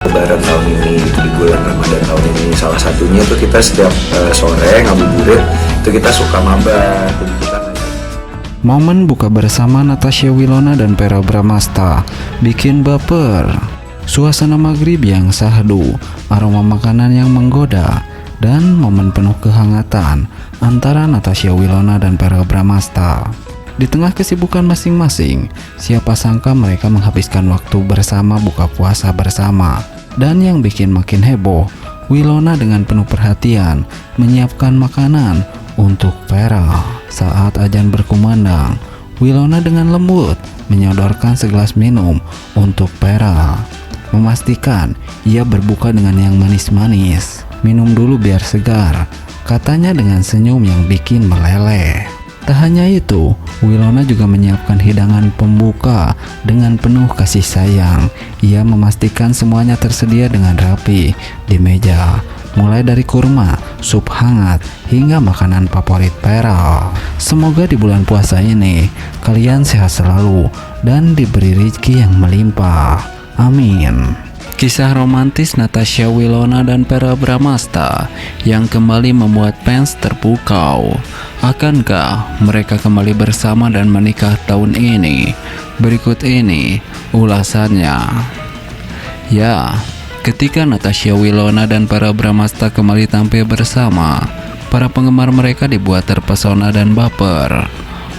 Lebaran tahun ini, di bulan Ramadan tahun ini, salah satunya tuh kita setiap sore ngabuburit itu kita suka mabar. Momen buka bersama Natasha Wilona dan Verrell Bramasta bikin baper. Suasana maghrib yang syahdu, aroma makanan yang menggoda, dan momen penuh kehangatan antara Natasha Wilona dan Verrell Bramasta. Di tengah kesibukan masing-masing, siapa sangka mereka menghabiskan waktu bersama buka puasa bersama. Dan yang bikin makin heboh, Wilona dengan penuh perhatian menyiapkan makanan untuk Verrell. Saat azan berkumandang, Wilona dengan lembut menyodorkan segelas minum untuk Verrell, memastikan ia berbuka dengan yang manis-manis. "Minum dulu biar segar," katanya dengan senyum yang bikin meleleh. Tak hanya itu, Wilona juga menyiapkan hidangan pembuka dengan penuh kasih sayang. Ia memastikan semuanya tersedia dengan rapi di meja, mulai dari kurma, sup hangat, hingga makanan favorit Verrell. Semoga di bulan puasa ini kalian sehat selalu dan diberi rezeki yang melimpah. Amin. Kisah romantis Natasha Wilona dan Verrell Bramasta yang kembali membuat fans terpukau. Akankah mereka kembali bersama dan menikah tahun ini? Berikut ini ulasannya. Ya, ketika Natasha Wilona dan Verrell Bramasta kembali tampil bersama, para penggemar mereka dibuat terpesona dan baper.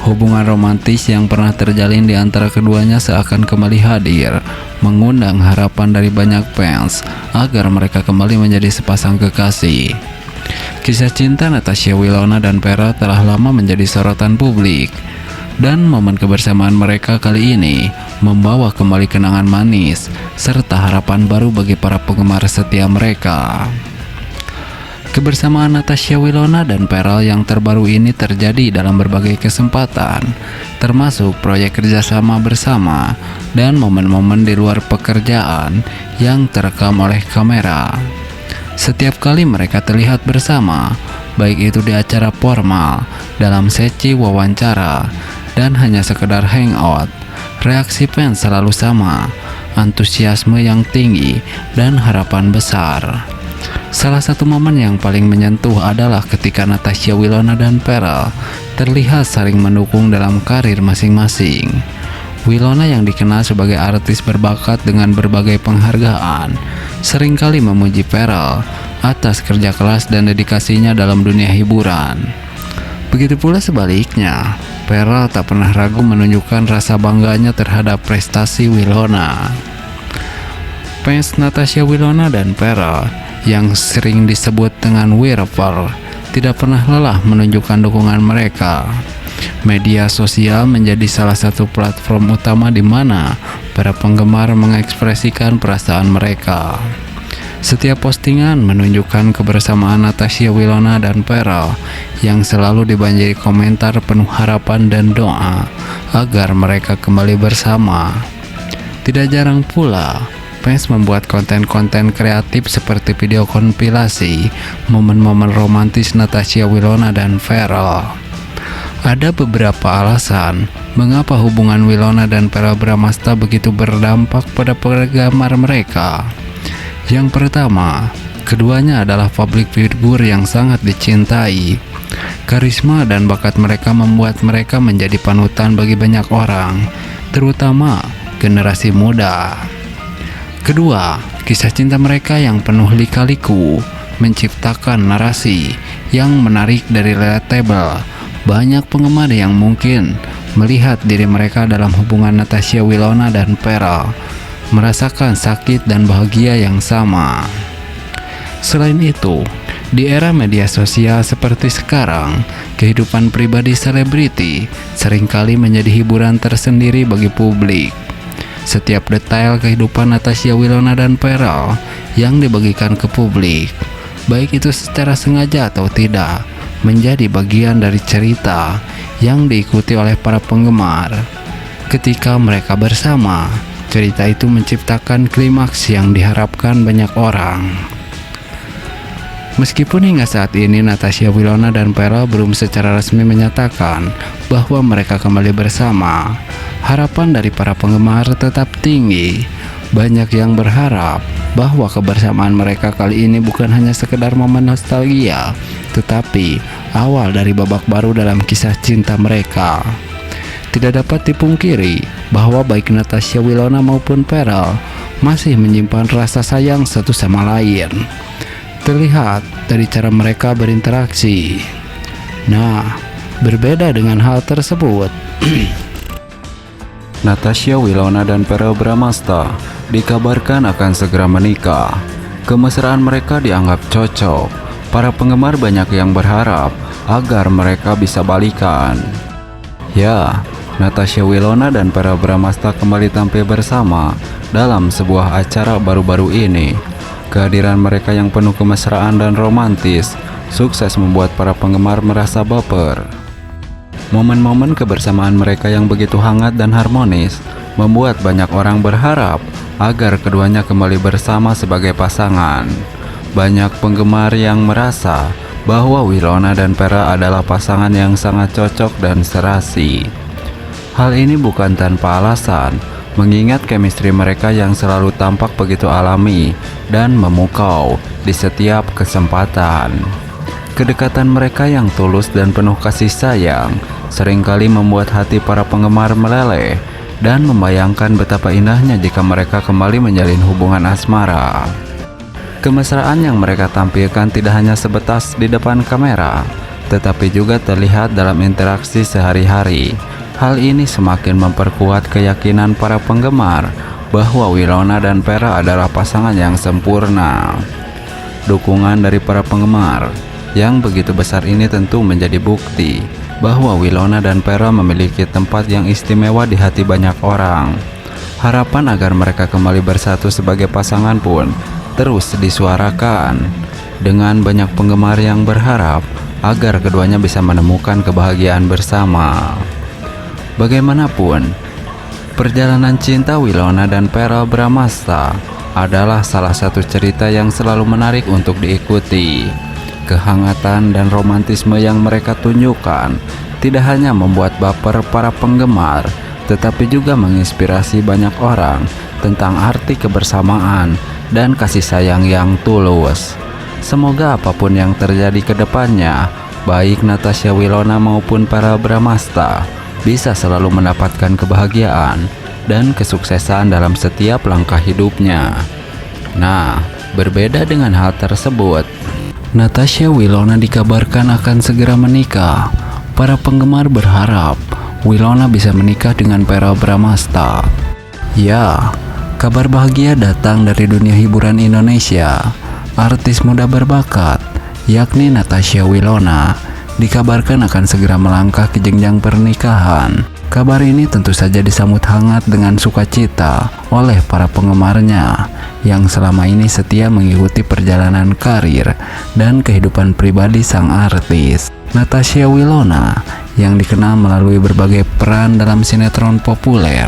Hubungan romantis yang pernah terjalin di antara keduanya seakan kembali hadir, mengundang harapan dari banyak fans agar mereka kembali menjadi sepasang kekasih. Kisah cinta Natasha Wilona dan Verrell telah lama menjadi sorotan publik, dan momen kebersamaan mereka kali ini membawa kembali kenangan manis serta harapan baru bagi para penggemar setia mereka. Kebersamaan Natasha Wilona dan Verrell yang terbaru ini terjadi dalam berbagai kesempatan, termasuk proyek kerjasama bersama dan momen-momen di luar pekerjaan yang terekam oleh kamera. Setiap kali mereka terlihat bersama, baik itu di acara formal, dalam sesi wawancara, dan hanya sekedar hangout, reaksi fans selalu sama, antusiasme yang tinggi, dan harapan besar. Salah satu momen yang paling menyentuh adalah ketika Natasha Wilona dan Verrell terlihat saling mendukung dalam karir masing-masing. Wilona yang dikenal sebagai artis berbakat dengan berbagai penghargaan, seringkali memuji Verrell atas kerja keras dan dedikasinya dalam dunia hiburan. Begitu pula sebaliknya, Verrell tak pernah ragu menunjukkan rasa bangganya terhadap prestasi Wilona. Fans Natasha Wilona dan Verrell yang sering disebut dengan Wirper tidak pernah lelah menunjukkan dukungan mereka. Media sosial menjadi salah satu platform utama di mana para penggemar mengekspresikan perasaan mereka. Setiap postingan menunjukkan kebersamaan Natasha Wilona dan Verrell yang selalu dibanjiri komentar penuh harapan dan doa agar mereka kembali bersama. Tidak jarang pula, fans membuat konten-konten kreatif seperti video kompilasi momen-momen romantis Natasha Wilona dan Verrell. Ada beberapa alasan mengapa hubungan Wilona dan Verrell Bramasta begitu berdampak pada penggemar mereka. Yang pertama, keduanya adalah public figure yang sangat dicintai. Karisma dan bakat mereka membuat mereka menjadi panutan bagi banyak orang, terutama generasi muda. Kedua, kisah cinta mereka yang penuh lika-liku menciptakan narasi yang menarik dari relatable. Banyak penggemar yang mungkin melihat diri mereka dalam hubungan Natasha Wilona dan Verrell, merasakan sakit dan bahagia yang sama. Selain itu, di era media sosial seperti sekarang, kehidupan pribadi selebriti seringkali menjadi hiburan tersendiri bagi publik. Setiap detail kehidupan Natasha Wilona dan Verrell yang dibagikan ke publik, baik itu secara sengaja atau tidak, menjadi bagian dari cerita yang diikuti oleh para penggemar. Ketika mereka bersama, cerita itu menciptakan klimaks yang diharapkan banyak orang. Meskipun hingga saat ini Natasha Wilona dan Verrell belum secara resmi menyatakan bahwa mereka kembali bersama, harapan dari para penggemar tetap tinggi. Banyak yang berharap bahwa kebersamaan mereka kali ini bukan hanya sekedar momen nostalgia, tetapi awal dari babak baru dalam kisah cinta mereka. Tidak dapat dipungkiri bahwa baik Natasha Wilona maupun Pharrell masih menyimpan rasa sayang satu sama lain. Terlihat dari cara mereka berinteraksi. Nah, berbeda dengan hal tersebut, Natasha Wilona dan Pharrell Bramasta dikabarkan akan segera menikah. Kemesraan mereka dianggap cocok. Para penggemar banyak yang berharap agar mereka bisa balikan. Ya, Natasha Wilona dan Pharrell Bramasta kembali tampil bersama dalam sebuah acara baru-baru ini. Kehadiran mereka yang penuh kemesraan dan romantis sukses membuat para penggemar merasa baper. Momen-momen kebersamaan mereka yang begitu hangat dan harmonis membuat banyak orang berharap agar keduanya kembali bersama sebagai pasangan. Banyak penggemar yang merasa bahwa Wilona dan Pharrell adalah pasangan yang sangat cocok dan serasi. Hal ini bukan tanpa alasan, mengingat chemistry mereka yang selalu tampak begitu alami dan memukau di setiap kesempatan. Kedekatan mereka yang tulus dan penuh kasih sayang seringkali membuat hati para penggemar meleleh dan membayangkan betapa indahnya jika mereka kembali menjalin hubungan asmara. Kemesraan yang mereka tampilkan tidak hanya sebatas di depan kamera, tetapi juga terlihat dalam interaksi sehari-hari. Hal ini semakin memperkuat keyakinan para penggemar bahwa Wilona dan Pharrell adalah pasangan yang sempurna. Dukungan dari para penggemar yang begitu besar ini tentu menjadi bukti bahwa Wilona dan Pharrell memiliki tempat yang istimewa di hati banyak orang. Harapan agar mereka kembali bersatu sebagai pasangan pun terus disuarakan, dengan banyak penggemar yang berharap agar keduanya bisa menemukan kebahagiaan bersama. Bagaimanapun, perjalanan cinta Wilona dan Pharrell Bramasta adalah salah satu cerita yang selalu menarik untuk diikuti. Kehangatan dan romantisme yang mereka tunjukkan tidak hanya membuat baper para penggemar, tetapi juga menginspirasi banyak orang tentang arti kebersamaan dan kasih sayang yang tulus. Semoga apapun yang terjadi ke depannya, baik Natasha Wilona maupun Pharrell Bramasta bisa selalu mendapatkan kebahagiaan dan kesuksesan dalam setiap langkah hidupnya. Nah, berbeda dengan hal tersebut, Natasha Wilona dikabarkan akan segera menikah. Para penggemar berharap Wilona bisa menikah dengan Pharrell Bramasta. Ya, kabar bahagia datang dari dunia hiburan Indonesia. Artis muda berbakat, yakni Natasha Wilona, dikabarkan akan segera melangkah ke jenjang pernikahan. Kabar ini tentu saja disambut hangat dengan sukacita oleh para penggemarnya yang selama ini setia mengikuti perjalanan karir dan kehidupan pribadi sang artis. Natasha Wilona yang dikenal melalui berbagai peran dalam sinetron populer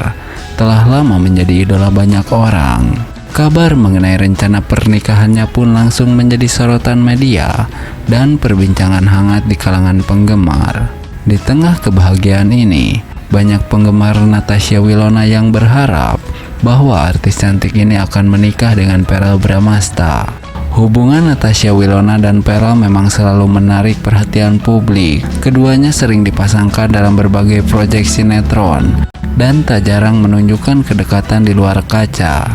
telah lama menjadi idola banyak orang. Kabar mengenai rencana pernikahannya pun langsung menjadi sorotan media dan perbincangan hangat di kalangan penggemar. Di tengah kebahagiaan ini, banyak penggemar Natasha Wilona yang berharap bahwa artis cantik ini akan menikah dengan Pharrell Bramasta. Hubungan Natasha Wilona dan Pharrell memang selalu menarik perhatian publik. Keduanya sering dipasangkan dalam berbagai proyek sinetron dan tak jarang menunjukkan kedekatan di luar kaca.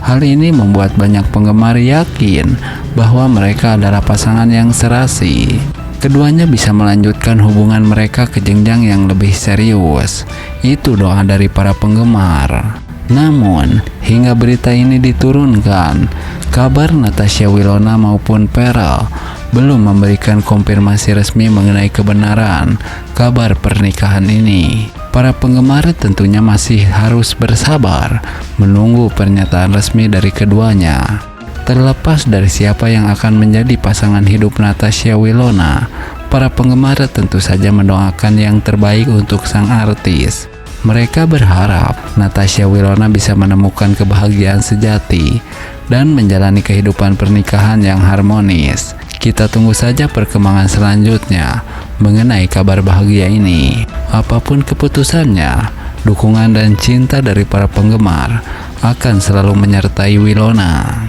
Hal ini membuat banyak penggemar yakin bahwa mereka adalah pasangan yang serasi. Keduanya bisa melanjutkan hubungan mereka ke jenjang yang lebih serius. Itu doa dari para penggemar. Namun, hingga berita ini diturunkan, kabar Natasha Wilona maupun Pharrell belum memberikan konfirmasi resmi mengenai kebenaran kabar pernikahan ini. Para penggemar tentunya masih harus bersabar menunggu pernyataan resmi dari keduanya. Terlepas dari siapa yang akan menjadi pasangan hidup Natasha Wilona, para penggemar tentu saja mendoakan yang terbaik untuk sang artis. Mereka berharap Natasha Wilona bisa menemukan kebahagiaan sejati dan menjalani kehidupan pernikahan yang harmonis. Kita tunggu saja perkembangan selanjutnya mengenai kabar bahagia ini. Apapun keputusannya, dukungan dan cinta dari para penggemar akan selalu menyertai Winona.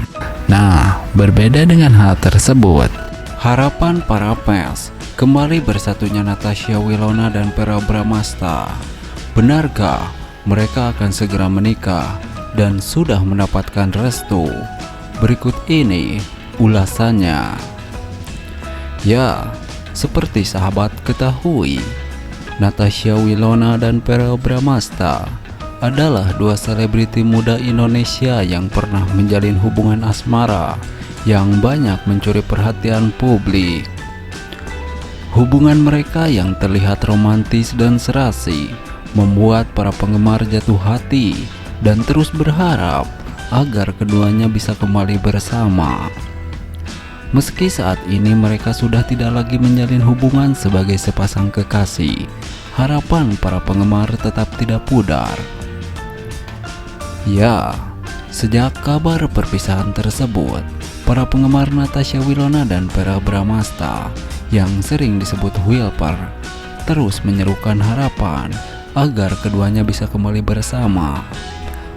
Nah, berbeda dengan hal tersebut, harapan para fans kembali bersatunya Natasha Winona dan Verrell Bramasta. Benarkah mereka akan segera menikah dan sudah mendapatkan restu? Berikut ini ulasannya. Ya, seperti sahabat ketahui, Natasha Winona dan Verrell Bramasta adalah dua selebriti muda Indonesia yang pernah menjalin hubungan asmara yang banyak mencuri perhatian publik. Hubungan mereka yang terlihat romantis dan serasi membuat para penggemar jatuh hati dan terus berharap agar keduanya bisa kembali bersama. Meski saat ini mereka sudah tidak lagi menjalin hubungan sebagai sepasang kekasih, harapan para penggemar tetap tidak pudar. Ya, sejak kabar perpisahan tersebut, para penggemar Natasha Winona dan Verrell Bramasta yang sering disebut Wilper terus menyerukan harapan agar keduanya bisa kembali bersama.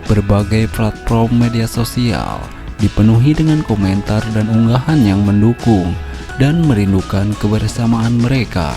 Berbagai platform media sosial dipenuhi dengan komentar dan unggahan yang mendukung dan merindukan kebersamaan mereka.